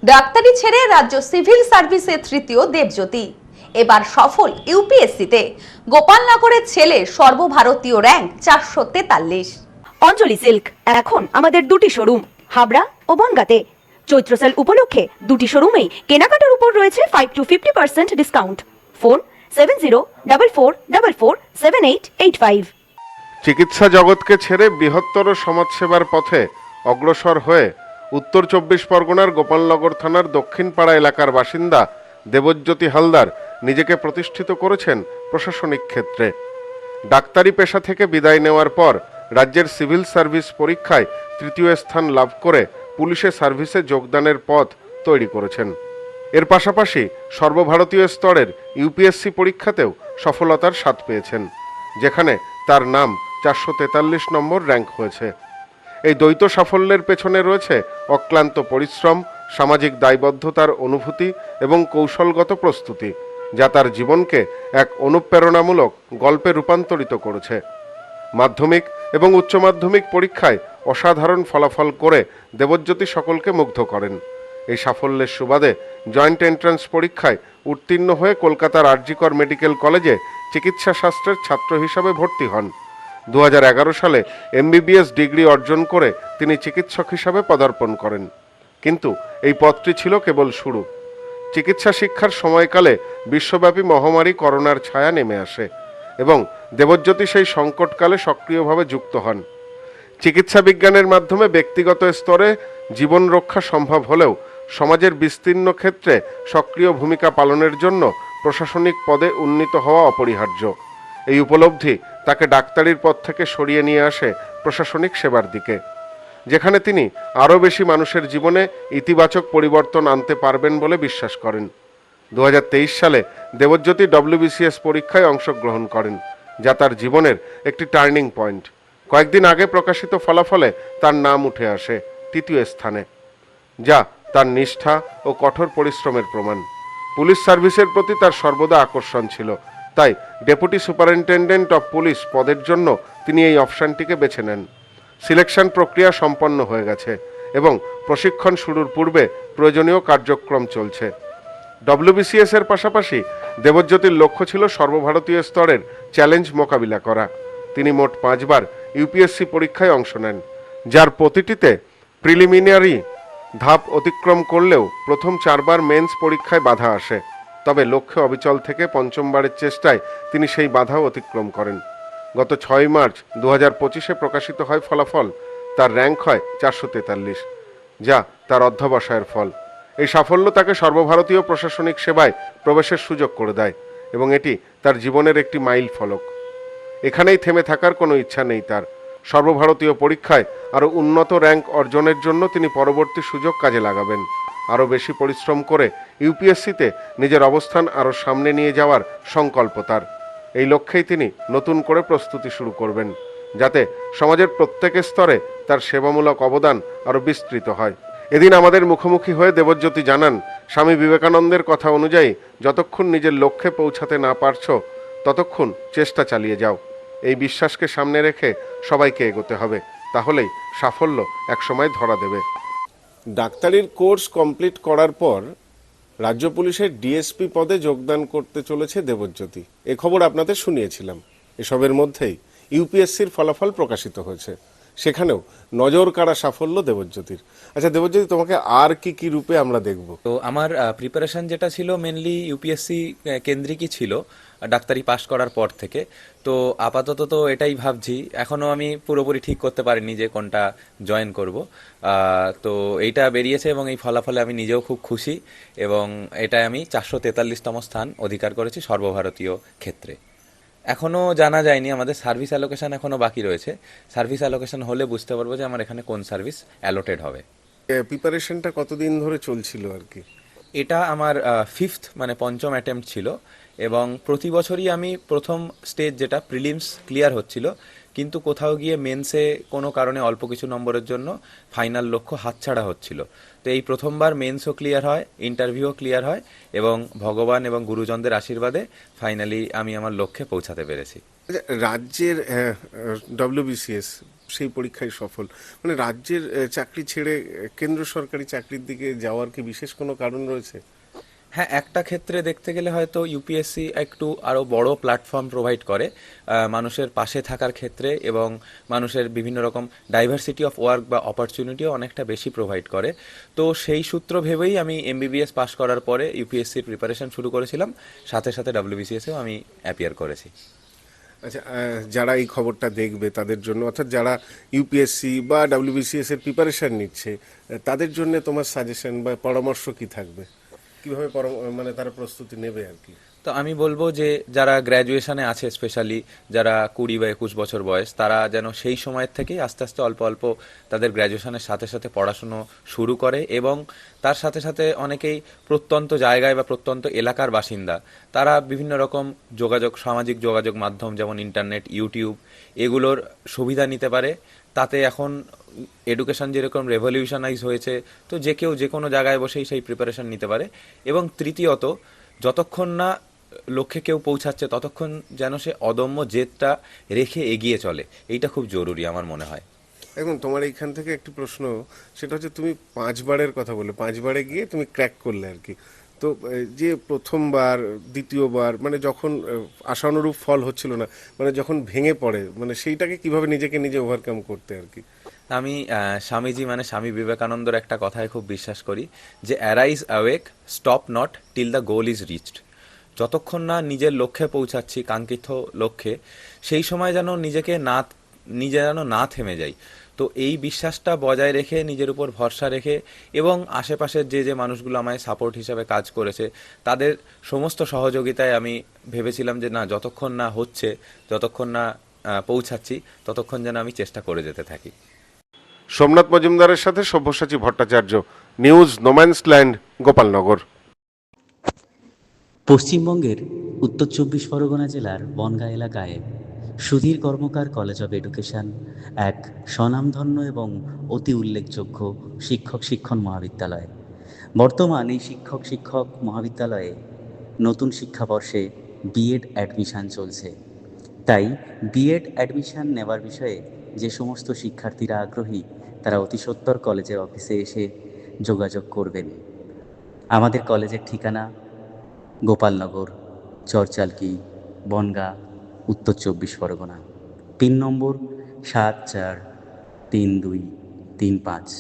ডাক্তারি ছেড়ে রাজ্য সিভিল সার্ভিসে তৃতীয় দেবজ্যোতি। এবার সফল ইউপিএসসিতে গোপালনগরের ছেলে সর্বভারতীয় র্যাঙ্ক 443। অঞ্জলি সিল্ক এখন আমাদের দুটি শোরুম হাবড়া ও বনগাঁতে। চৈত্র সেল উপলক্ষে দুটি শোরুমেই কেনাকাটার উপর রয়েছে 5 to 50% ডিসকাউন্ট। ফোন 7044447885। চিকিৎসা জগৎকে ছেড়ে বৃহত্তর সমাজসেবার পথে অগ্রসর হয়ে উত্তর 24 পরগনার গোপালনগর থানার দক্ষিণপাড়া এলাকার বাসিন্দা দেবজ্যোতি হালদার নিজেকে প্রতিষ্ঠিত করেছেন প্রশাসনিক ক্ষেত্রে। ডাক্তারি পেশা থেকে বিদায় নেওয়ার পর রাজ্যের সিভিল সার্ভিস পরীক্ষায় তৃতীয় স্থান লাভ করে পুলিশে সার্ভিসে যোগদানের পথ তৈরি করেছেন। এর পাশাপাশি সর্বভারতীয় স্তরের ইউপিএসসি পরীক্ষাতেও সফলতার স্বাদ পেয়েছেন, যেখানে তার নাম 443 নম্বর র্যাঙ্ক হয়েছে। এই দ্বৈত সাফল্যের পেছনে রয়েছে অক্লান্ত পরিশ্রম, সামাজিক দায়বদ্ধতার অনুভূতি এবং কৌশলগত প্রস্তুতি, যা তার জীবনকে এক অনুপ্রেরণামূলক গল্পে রূপান্তরিত করেছে। মাধ্যমিক এবং উচ্চ মাধ্যমিক পরীক্ষায় অসাধারণ ফলাফল করে দেবজ্যোতি সকলকে মুগ্ধ করেন। এই সাফল্যের সুবাদে জয়েন্ট এন্ট্রান্স পরীক্ষায় উত্তীর্ণ হয়ে কলকাতার আরজিকর মেডিকেল কলেজে চিকিৎসা শাস্ত্রের ছাত্র হিসাবে ভর্তি হন। 2011 সালে এমবিবিএস ডিগ্রি অর্জন করে তিনি চিকিৎসক হিসাবে পদার্পণ করেন। কিন্তু এই পথটি ছিল কেবল শুরু। চিকিৎসা শিক্ষার সময়কালে বিশ্বব্যাপী মহামারী করোনার ছায়া নেমে আসে এবং দেবজ্যোতি সেই সংকটকালে সক্রিয়ভাবে যুক্ত হন। চিকিৎসা বিজ্ঞানের মাধ্যমে ব্যক্তিগত স্তরে জীবন রক্ষা সম্ভব হলেও সমাজের বিস্তীর্ণ ক্ষেত্রে সক্রিয় ভূমিকা পালনের জন্য প্রশাসনিক পদে উন্নীত হওয়া অপরিহার্য। এই উপলব্ধি তাকে ডাক্তারির পথ থেকে সরিয়ে নিয়ে আসে প্রশাসনিক সেবার দিকে, যেখানে তিনি আরও বেশি মানুষের জীবনে ইতিবাচক পরিবর্তন আনতে পারবেন বলে বিশ্বাস করেন। 2023 সালে দেবজ্যোতি ডব্লিউবিসিএস পরীক্ষায় অংশগ্রহণ করেন, যা তার জীবনের একটি টার্নিং পয়েন্ট। কয়েকদিন আগে প্রকাশিত ফলাফলে তার নাম উঠে আসে তৃতীয় স্থানে, যা তার নিষ্ঠা ও কঠোর পরিশ্রমের প্রমাণ। পুলিশ সার্ভিসের প্রতি তার সর্বদা আকর্ষণ ছিল, তাই ডেপুটি সুপারিনটেন্ডেন্ট অফ পুলিশ পদের জন্য তিনি এই অপশনটিকে বেছে নেন। সিলেকশন প্রক্রিয়া সম্পন্ন হয়ে গেছে এবং প্রশিক্ষণ শুরুর পূর্বে প্রয়োজনীয় কার্যক্রম চলছে। ডব্লিউবিসিএস এর পাশাপাশি দেবজ্যোতির লক্ষ্য ছিল সর্বভারতীয় স্তরের চ্যালেঞ্জ মোকাবিলা করা। তিনি মোট 5 বার ইউপিএসসি পরীক্ষায় অংশ নেন, যার প্রতিটিতে প্রিলিমিনারি ধাপ অতিক্রম করলেও প্রথম 4 বার মেন্স পরীক্ষায় বাধা আসে। তবে লক্ষ্যে অবিচল থেকে পঞ্চমবারের চেষ্টায় তিনি সেই বাধাও অতিক্রম করেন। গত 6 মার্চ 2025 প্রকাশিত হয় ফলাফল। তার র্যাঙ্ক হয় 443, যা তার অধ্যবসায়ের ফল। এই সাফল্য তাকে সর্বভারতীয় প্রশাসনিক সেবায় প্রবেশের সুযোগ করে দেয় এবং এটি তার জীবনের একটি মাইল ফলক। এখানেই থেমে থাকার কোনো ইচ্ছা নেই তার। সর্বভারতীয় পরীক্ষায় আরও উন্নত র্যাঙ্ক অর্জনের জন্য তিনি পরবর্তী সুযোগ কাজে লাগাবেন। আরও বেশি পরিশ্রম করে ইউপিএসসিতে নিজের অবস্থান আরও সামনে নিয়ে যাওয়ার সংকল্প তার। এই লক্ষ্যেই তিনি নতুন করে প্রস্তুতি শুরু করবেন, যাতে সমাজের প্রত্যেক স্তরে তার সেবামূলক অবদান আরও বিস্তৃত হয়। এদিন আমাদের মুখোমুখি হয়ে দেবজ্যোতি জানান, স্বামী বিবেকানন্দের কথা অনুযায়ী যতক্ষণ নিজের লক্ষ্যে পৌঁছাতে না পারছো ততক্ষণ চেষ্টা চালিয়ে যাও। এই বিশ্বাসকে সামনে রেখে সবাইকে এগোতে হবে, তাহলেই সাফল্য একসময় ধরা দেবে। ডাক্তারির কোর্স কমপ্লিট করার পর রাজ্য পুলিশের ডিএসপি পদে যোগদান করতে চলেছে দেবজ্যোতি। এ খবর আপনাদের শুনিয়েছিলাম। এসবের মধ্যেই ইউপিএসসির ফলাফল প্রকাশিত হয়েছে, সেখানেও নজর কাড়া সাফল্য দেবজ্যোতির। আচ্ছা দেবজ্যোতি, তোমাকে আর কি কি রূপে আমরা দেখব? তো আমার প্রিপারেশন যেটা ছিল মেনলি ইউপিএসসি কেন্দ্রিকই ছিল ডাক্তারি পাশ করার পর থেকে। তো আপাতত তো এটাই ভাবছি, এখনো আমি পুরোপুরি ঠিক করতে পারিনি যে কোনটা জয়েন করব। তো এইটা বেরিয়েছে এবং এই ফলাফলে আমি নিজেও খুব খুশি এবং এটাই আমি 443তম স্থান অধিকার করেছি সর্বভারতীয় ক্ষেত্রে। এখনো জানা যায়নি, আমাদের সার্ভিস অ্যালোকেশন এখনো বাকি রয়েছে। সার্ভিস অ্যালোকেশন হলে বুঝতে পারবো যে আমার এখানে কোন সার্ভিস অ্যালোটেড হবে। প্রিপারেশনটা কতদিন ধরে চলছিল আর কি? এটা আমার 5th মানে পঞ্চম অ্যাটেম্প্ট ছিল এবং প্রতি বছরই আমি প্রথম স্টেজ যেটা প্রিলিমস ক্লিয়ার হচ্ছিল, কিন্তু কোথাও গিয়ে মেন্সে কোনো কারণে অল্প কিছু নম্বরের জন্য ফাইনাল লক্ষ্য হাতছাড়া হচ্ছিল। তো এই প্রথমবার মেন্সও ক্লিয়ার হয়, ইন্টারভিউও ক্লিয়ার হয় এবং ভগবান এবং গুরুজনদের আশীর্বাদে ফাইনালি আমি আমার লক্ষ্যে পৌঁছাতে পেরেছি। রাজ্যের ডব্লিউবিসিএস সেই পরীক্ষায় সফল, মানে রাজ্যের চাকরি ছেড়ে কেন্দ্র সরকারি চাকরির দিকে যাওয়ার কি বিশেষ কোনো কারণ রয়েছে? হ্যাঁ, একটা ক্ষেত্রে দেখতে গেলে হয়তো ইউপিএসসি একটু আরো বড় প্ল্যাটফর্ম প্রোভাইড করে মানুষের পাশে থাকার ক্ষেত্রে, এবং মানুষের বিভিন্ন রকম ডাইভার্সিটি অফ ওয়ার্ক বা অপরচুনিটিও অনেকটা বেশি প্রোভাইড করে। তো সেই সূত্র ভেবেই আমি এমবিবিএস পাশ করার পরে ইউপিএসসির প্রিপারেশন শুরু করেছিলাম, সাথে সাথে ডাব্লিউবিসিএসেও আমি অ্যাপিয়ার করেছি। আচ্ছা, যারা এই খবরটা দেখবে তাদের জন্য, অর্থাৎ যারা ইউপিএসসি বা ডাব্লিউবিসিএস এর প্রিপারেশন নিচ্ছে, তাদের জন্য তোমার সাজেশন বা পরামর্শ কি থাকবে? কিভাবে মানে তারা প্রস্তুতি নেবে আর কি? তো আমি বলবো যে যারা গ্র্যাজুয়েশনে আছে, স্পেশালি যারা 20 বা 21 বছর বয়স, তারা যেন সেই সময়ের থেকেই আস্তে আস্তে অল্প অল্প তাদের গ্র্যাজুয়েশনের সাথে সাথে পড়াশুনো শুরু করে, এবং তার সাথে সাথে অনেকেই প্রত্যন্ত জায়গায় বা প্রত্যন্ত এলাকার বাসিন্দা, তারা বিভিন্ন রকম সামাজিক যোগাযোগ মাধ্যম যেমন ইন্টারনেট, ইউটিউব, এগুলোর সুবিধা নিতে পারে। তাতে এখন এডুকেশন যেরকম রেভলিউশনাইজ হয়েছে, তো যে কেউ যে কোনো জায়গায় বসেই সেই প্রিপারেশন নিতে পারে। এবং তৃতীয়ত, যতক্ষণ না লক্ষ্যে কেউ পৌঁছাচ্ছে ততক্ষণ যেন সে অদম্য জেদটা রেখে এগিয়ে চলে, এইটা খুব জরুরি আমার মনে হয়। এখন তোমার এইখান থেকে একটি প্রশ্ন, সেটা হচ্ছে তুমি 5বারের কথা বলে 5বারে গিয়ে তুমি ক্র্যাক করলে আর কি। তো যে প্রথমবার, দ্বিতীয়বার, মানে যখন আশানুরূপ ফল হচ্ছিল না, মানে যখন ভেঙে পড়ে, মানে সেইটাকে কিভাবে নিজেকে নিজে ওভারকাম করতে আর কি? আমি স্বামীজি মানে স্বামী বিবেকানন্দর একটা কথায় খুব বিশ্বাস করি, যে arise awake, stop not till the goal is reached. যতক্ষণ না নিজের লক্ষ্যে পৌঁছাচ্ছি, কাঙ্ক্ষিত লক্ষ্যে, সেই সময় যেন নিজে যেন না থেমে যাই। তো এই বিশ্বাসটা বজায় রেখে, নিজের উপর ভরসা রেখে, এবং আশেপাশের যে যে মানুষগুলো আমায় সাপোর্ট হিসাবে কাজ করেছে, তাদের সমস্ত সহযোগিতায় আমি ভেবেছিলাম যে না, যতক্ষণ না হচ্ছে, যতক্ষণ না পৌঁছাচ্ছি, ততক্ষণ যেন আমি চেষ্টা করে যেতে থাকি। সোমনাথ মজুমদারের সাথে সব্যসাচী ভট্টাচার্য, নিউজ নোম্যান্সল্যান্ড, গোপালনগর। পশ্চিমবঙ্গের উত্তর 24 পরগনা জেলার বনগাঁ এলাকায় সুধীর কর্মকার কলেজ অব এডুকেশন এক স্বনামধন্য এবং অতি উল্লেখযোগ্য শিক্ষণ মহাবিদ্যালয়। বর্তমান এই শিক্ষক মহাবিদ্যালয়ে নতুন শিক্ষাবর্ষে বিএড অ্যাডমিশান চলছে। তাই বিএড অ্যাডমিশান নেওয়ার বিষয়ে যে সমস্ত শিক্ষার্থীরা আগ্রহী, তারা অতি সত্বর কলেজের অফিসে এসে যোগাযোগ করবেন। আমাদের কলেজের ঠিকানা গোপালনগর, চরচালকি, বনগাঁ, উত্তর 24 পরগনা। পিন নম্বর 743235।